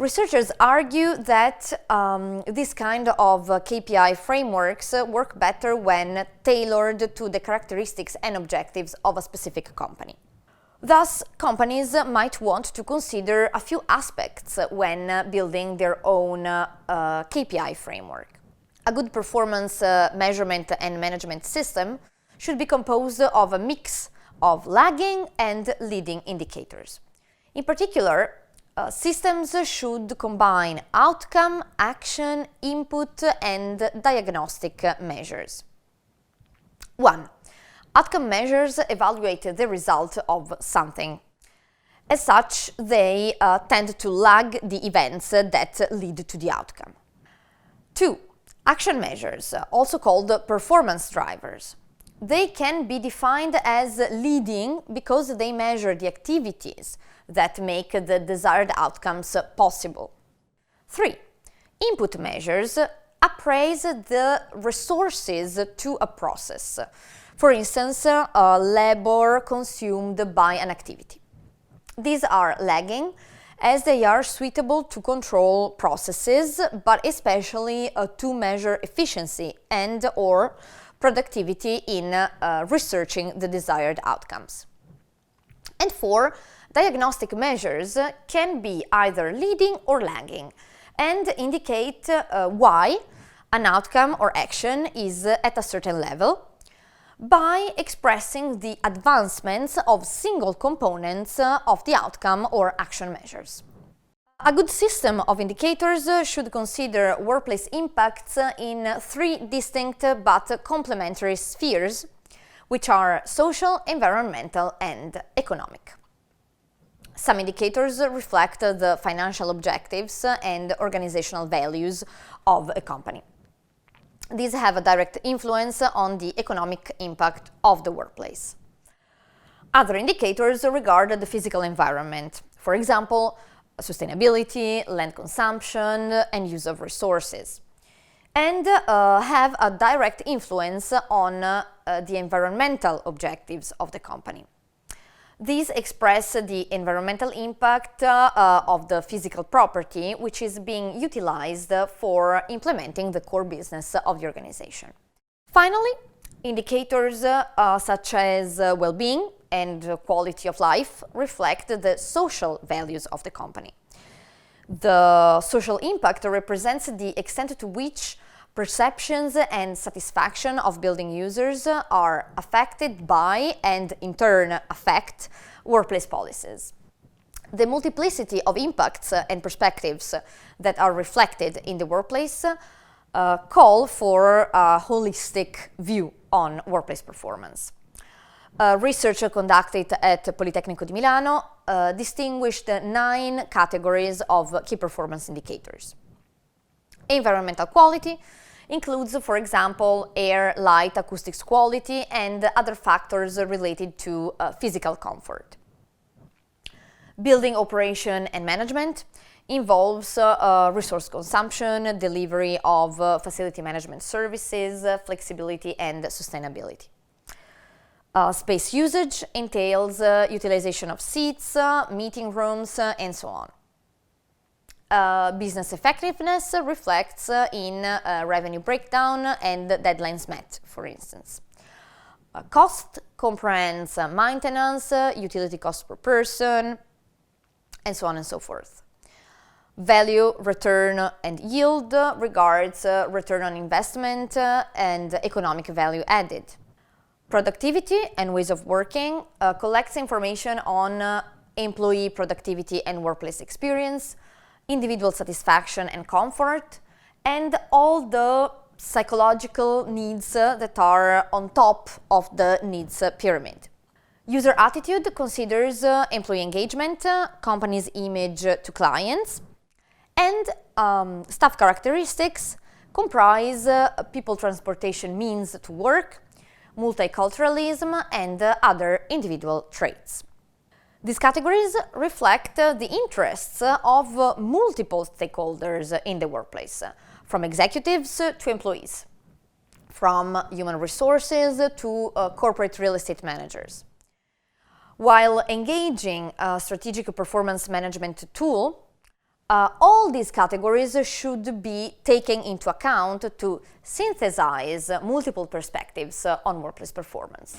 Researchers argue that this kind of KPI frameworks work better when tailored to the characteristics and objectives of a specific company. Thus, companies might want to consider a few aspects when building their own KPI framework. A good performance measurement and management system should be composed of a mix of lagging and leading indicators. In particular, systems should combine outcome, action, input, and diagnostic measures. 1. Outcome measures evaluate the result of something. As such, they tend to lag the events that lead to the outcome. 2. Action measures, also called performance drivers. They can be defined as leading because they measure the activities that make the desired outcomes possible. 3. Input measures appraise the resources to a process. For instance, labor consumed by an activity. These are lagging as they are suitable to control processes, but especially to measure efficiency and/or productivity in researching the desired outcomes. And 4, diagnostic measures can be either leading or lagging and indicate why an outcome or action is at a certain level by expressing the advancements of single components of the outcome or action measures. A good system of indicators should consider workplace impacts in 3 distinct but complementary spheres, which are social, environmental, and economic. Some indicators reflect the financial objectives and organizational values of a company. These have a direct influence on the economic impact of the workplace. Other indicators regard the physical environment, for example, sustainability, land consumption, and use of resources, and have a direct influence on the environmental objectives of the company. These express the environmental impact of the physical property which is being utilized for implementing the core business of the organization. Finally, indicators such as well-being and quality of life reflect the social values of the company. The social impact represents the extent to which perceptions and satisfaction of building users are affected by and in turn affect workplace policies. The multiplicity of impacts and perspectives that are reflected in the workplace call for a holistic view on workplace performance. Research conducted at Politecnico di Milano distinguished 9 categories of key performance indicators. Environmental quality includes, for example, air, light, acoustics quality, and other factors related to physical comfort. Building operation and management involves resource consumption, delivery of facility management services, flexibility, and sustainability. Space usage entails utilization of seats, meeting rooms, and so on. Business effectiveness reflects in revenue breakdown and deadlines met, for instance. Cost comprehends maintenance, utility cost per person, and so on and so forth. Value, return, and yield regards return on investment and economic value added. Productivity and ways of working collects information on employee productivity and workplace experience, individual satisfaction and comfort, and all the psychological needs that are on top of the needs pyramid. User attitude considers employee engagement, company's image to clients, and staff characteristics comprise people transportation means to work, multiculturalism, and other individual traits. These categories reflect the interests of multiple stakeholders in the workplace, from executives to employees, from human resources to corporate real estate managers. While engaging a strategic performance management tool, All these categories should be taken into account to synthesize multiple perspectives on workplace performance.